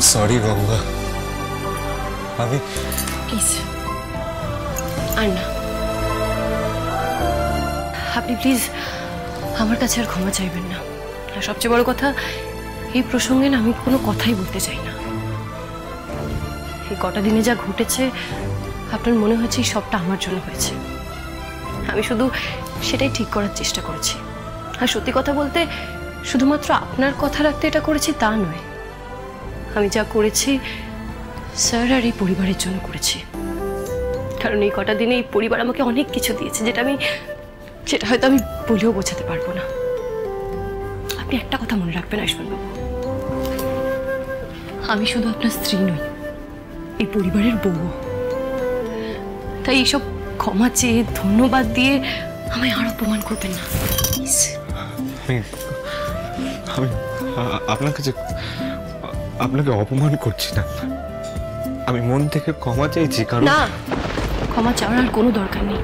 Sorry Ganga, আমি please আর না, আপনি প্লিজ আমার কাছে আর ক্ষমা চাইবেন না। আর সবচেয়ে বড় কথা, এই প্রসঙ্গে না আমি কোনো কথাই বলতে চাই না। এই কটা দিনে যা ঘটেছে আপনার মনে হচ্ছে এই সবটা আমার জন্য হয়েছে। আমি শুধু সেটাই ঠিক করার চেষ্টা করেছি। আর সত্যি কথা বলতে শুধুমাত্র আপনার কথা রাখতে এটা করেছি তা নয়, আমি যা করেছি স্যার আর এই পরিবারের জন্য করেছি। কারণ এই কটা দিনে এই পরিবার আমাকে অনেক কিছু দিয়েছে, যেটা হয়তো আমি বলেও বোঝাতে পারবো না। আপনি একটা কথা মনে রাখবেন আয়ুষ্মানবাবু, আমি শুধু আপনার স্ত্রী নই, এই পরিবারের বউ। তাই এইসব ক্ষমা চেয়ে ধন্যবাদ দিয়ে আমায় আর অপমান করবেন না। আমি আপনাকে অপমান করছি না, আমি মন থেকে ক্ষমা চাইছি। কারণ না, ক্ষমা চাওয়ার আর কোনো দরকার নেই।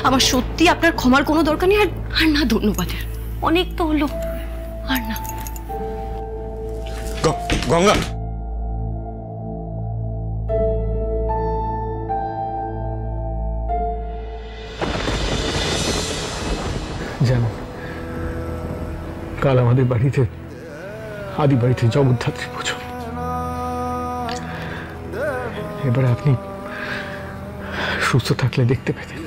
আমার সত্যি আপনার ক্ষমার কোনো দরকার নেই। আর না ধন্যবাদের, অনেক তো হলো, আর না। গঙ্গা, জানো, কাল আমাদের বাড়িতে আদি বাড়িতে জগদ্ধাত্রী পুজো। এবারে আপনি সুস্থ থাকলে দেখতে পেতেন।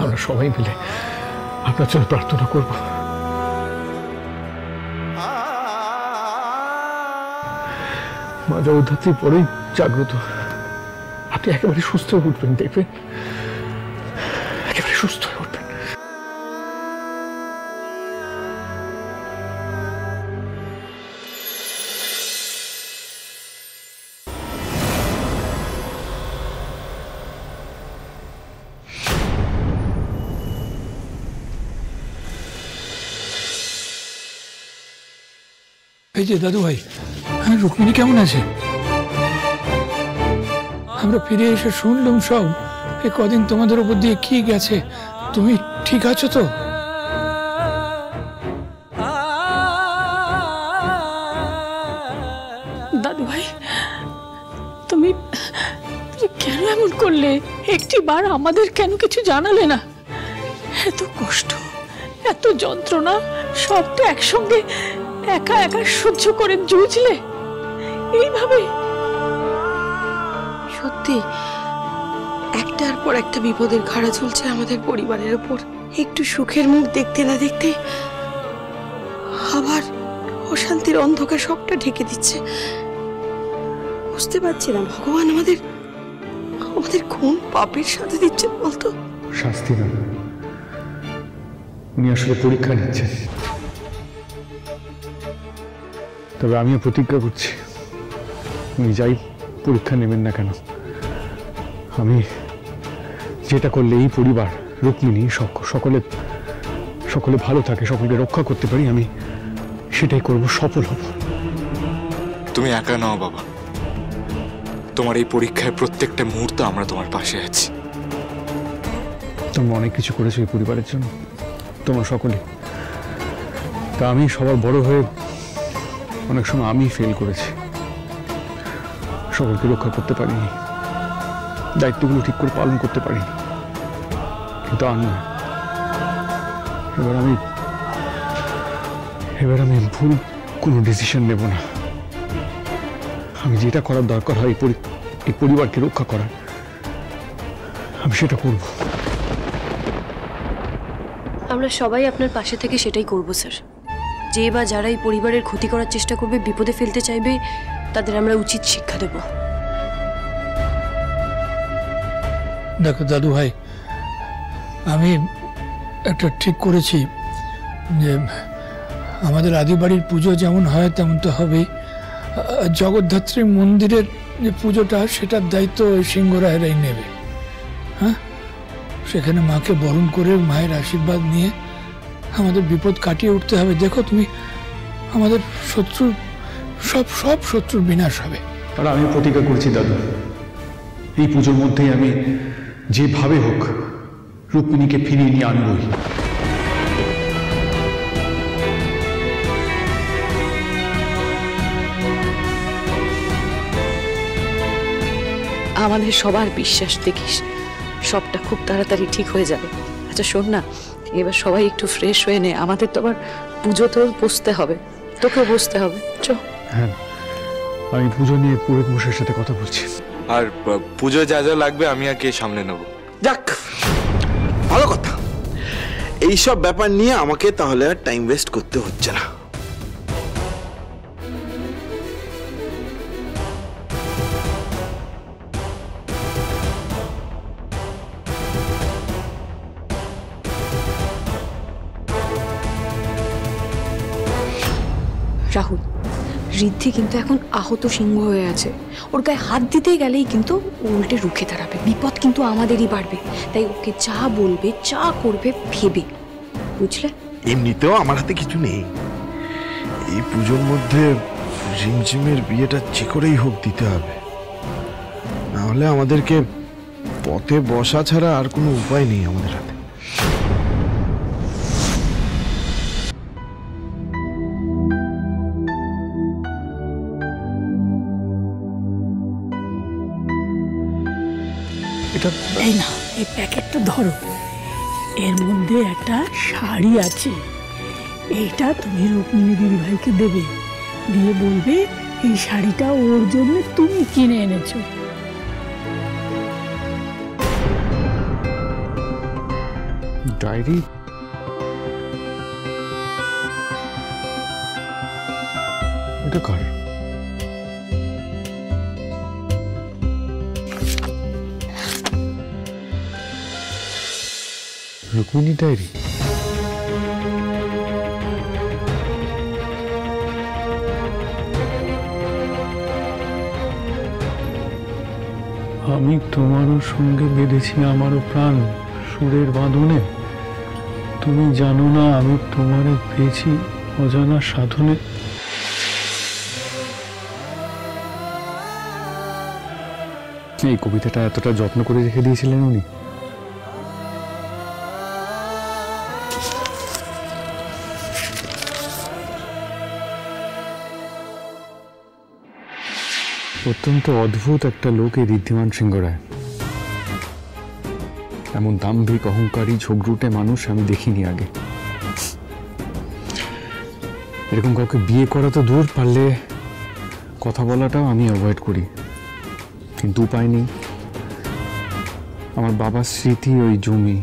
আমরা সবাই মিলে আপনার জন্য প্রার্থনা করব। মা জগদ্ধাত্রী পরেই জাগ্রত, আপনি একেবারে সুস্থ হয়ে উঠবেন, দেখবেন একেবারে সুস্থ হয়ে উঠবেন। এই যে দাদু ভাই, হ্যাঁ, রুক্মিণী কেমন আছে? আমরা ফিরে এসে শুনলাম সব। এই কদিন তোমাদের উপর দিয়ে কি গেছে, তুমি ঠিক আছো তো? দাদু ভাই, তুমি কেন এমন করলে? একটি বার আমাদের কেন কিছু জানালে না? এত কষ্ট, এত যন্ত্রণা সব তো একসঙ্গে একা একা সহ্য করে জুঝলে এইভাবে? সত্যি একটার পর একটা বিপদের ঘাড়া ঝুলছে আমাদের পরিবারের উপর। একটু সুখের মুখ দেখতে না দেখতে আবার অশান্তির অন্ধকার সবটা ঢেকে দিচ্ছে। বুঝতে পারছি না ভগবান আমাদের কোন পাপের সাথে দিচ্ছেন বলতো? শাস্তি না, উনি আসলে পরীক্ষা নিচ্ছেন। তবে আমিও প্রতিজ্ঞা করছি, উনি যাই পরীক্ষা নেবেন না কেন, আমি যেটা করলে এই পরিবার, রুক্মিণী, সকলে ভালো থাকে, সকলকে রক্ষা করতে পারি, আমি সেটাই করব, সফল হব। তুমি একা নাও বাবা, তোমার এই পরীক্ষায় প্রত্যেকটা মুহূর্ত আমরা তোমার পাশে আছি। তোমরা অনেক কিছু করেছো এই পরিবারের জন্য, তোমরা সকলে। তা আমি সবার বড় হয়ে অনেক সময় আমি ফেল করেছি, সকলকে রক্ষা করতে পারিনি, দায়িত্বগুলো ঠিক করে পালন করতে পারিনি। কিন্তু আর নয়, এবার আমি ভুল কোনো ডিসিশন নেব না। আমি যেটা করার দরকার হয় এই পরিবারকে রক্ষা করার, আমি সেটা করব। আমরা সবাই আপনার পাশে থেকে সেটাই করব স্যার। যে বা যারা এই পরিবারের ক্ষতি করার চেষ্টা করবে, বিপদে ফেলতে চাইবে, তাদের আমরা উচিত শিক্ষা দেব। দেখো দাদু ভাই, আমি একটা ঠিক করেছি যে আমাদের আদি বাড়ির পুজো যেমন হয় তেমন তো হবেই। জগদ্ধাত্রী মন্দিরের যে পুজোটা, সেটার দায়িত্ব ওই সিংহরায়েরাই নেবে। হ্যাঁ, সেখানে মাকে বরণ করে মায়ের আশীর্বাদ নিয়ে আমাদের বিপদ কাটিয়ে উঠতে হবে। দেখো তুমি, আমাদের শত্রু সব শত্রুর বিনাশ হবে। আর আমি প্রতিজ্ঞা করছি দাদু, এই পুজোর মধ্যেই আমি যেভাবে হোক রুক্মিণীকে ফিরিয়ে নিয়ে আনবই। আমাদের সবার বিশ্বাস দেখিস সবটা খুব তাড়াতাড়ি ঠিক হয়ে যাবে। আচ্ছা শোন না, এবার সবাই একটু ফ্রেশ হয়ে নে, আমাদের তো আবার পুজোতেও বসতে হবে, তোকেও বসতে হবে। চ। হ্যাঁ, আমি পুজো নিয়ে পুরোহিত মশাইয়ের সাথে কথা বলছি। আর পুজোয় যা যা লাগবে আমি আর কে সামলে নেবো। যাক, ভালো কথা। এইসব ব্যাপার নিয়ে আমাকে তাহলে আর টাইম ওয়েস্ট করতে হচ্ছে না। রাহুল, ঋদ্ধি কিন্তু এখন আহত সিংহ হয়ে আছে। ওর গায়ে হাত দিতে গেলেই কিন্তু উল্টে রুখে দাঁড়াবে, বিপদ কিন্তু আমাদেরই বাড়বে। তাই ওকে যা বলবে যা করবে ভেবে, বুঝলে? এমনিতেও আমার হাতে কিছু নেই, এই পুজোর মধ্যে রিমঝিমের বিয়েটা যে করেই হোক দিতে হবে, না হলে আমাদেরকে পথে বসা ছাড়া আর কোনো উপায় নেই আমাদের হাতে। এই না, এই প্যাকেটটা ধরো, এর মধ্যে একটা শাড়ি আছে। এইটা তুমি রুক্মিণী দিদি ভাইকে দেবে, দিয়ে বলবে এই শাড়িটা ওর জন্য তুমি কিনে এনেছো। ডায়েরি? এটা কার? রুক্মিণী ডায়েরি? আমি তোমারও সঙ্গে বেঁধেছি আমারও প্রাণ সুরের বাঁধনে, তুমি জানো না আমি তোমারও পেয়েছি অজানা সাধনে। এই কবিতাটা এতটা যত্ন করে রেখে দিয়েছিলেন উনি। অত্যন্ত অদ্ভুত একটা লোক এই ঋদ্ধিমান সিংহ রায়। এমন দাম্ভিক অহংকারী ঝগড়ুটে মানুষ আমি দেখিনি আগে। এরকম কাউকে বিয়ে করা তো দূর, পারলে কথা বলাটাও আমি অ্যাভয়েড করি, কিন্তু উপায় নেই। আমার বাবার স্মৃতি ওই জমি,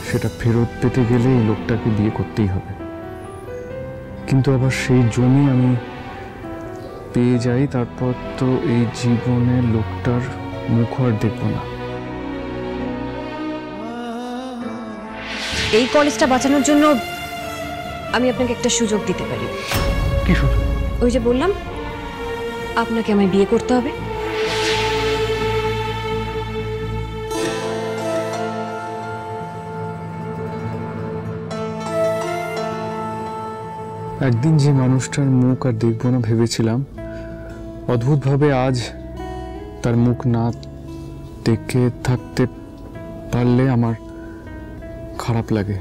সেটা ফেরত পেতে গেলে এই লোকটাকে বিয়ে করতেই হবে। কিন্তু আবার সেই জমি আমি পেয়ে যাই, তারপর তো এই জীবনে লোকটার মুখ আর দেখব না। এই কলেজটা বাঁচানোর জন্য আমি আপনাকে একটা সুযোগ দিতে পারি। কি সুযোগ? ওই যে বললাম আপনাকে আমায় বিয়ে করতে হবে। একদিন যে মানুষটার মুখ আর দেখব না ভেবেছিলাম, অদ্ভুতভাবে আজ তার মুখ না দেখে থাকতে পারলে আমার খারাপ লাগে।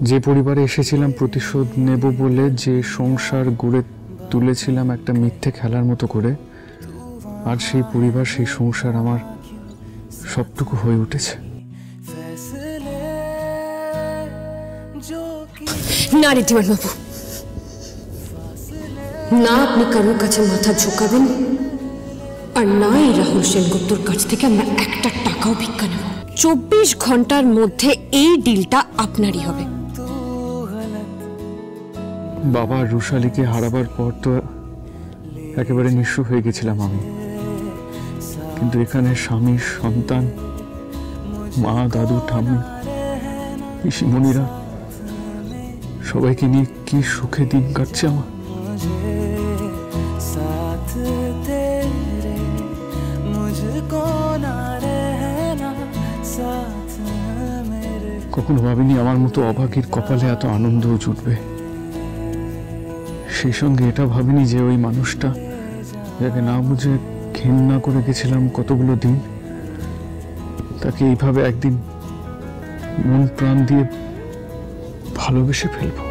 যে পরিবারে এসেছিলাম প্রতিশোধ নেব বলে, যে সংসার গড়ে তুলেছিলাম একটা মিথ্যে খেলার মতো করে, আর সেই পরিবার সেই সংসার আমার সবটুকু হয়ে উঠেছে। না ঋদ্ধিমান বাবু, না আপনি কারোর কাছে মাথা ঝোঁকাবেন, আর না এই রাহুল সেনগুপ্তর কাছ থেকে আমরা একটা টাকাও ভিক্ষা নেব। 24 ঘন্টার মধ্যে এই ডিলটা আপনারই হবে। বাবা রুশালীকে হারাবার পর তো একেবারে নিঃস্ব হয়ে গেছিলাম আমি, কিন্তু এখানে স্বামী, সন্তান, মা, দাদু, ঠাম্মি, পিসিমণিরা সবাইকে নিয়ে কি সুখে দিন কাটছে আমার। কখনো ভাবিনি আমার মতো অভাগীর কপালে এত আনন্দ জুটবে। সেই সঙ্গে এটা ভাবিনি যে ওই মানুষটা, যাকে না বুঝে ঘেন্না করে গেছিলাম কতগুলো দিন, তাকে এইভাবে একদিন মন প্রাণ দিয়ে ভালোবেসে ফেলবো।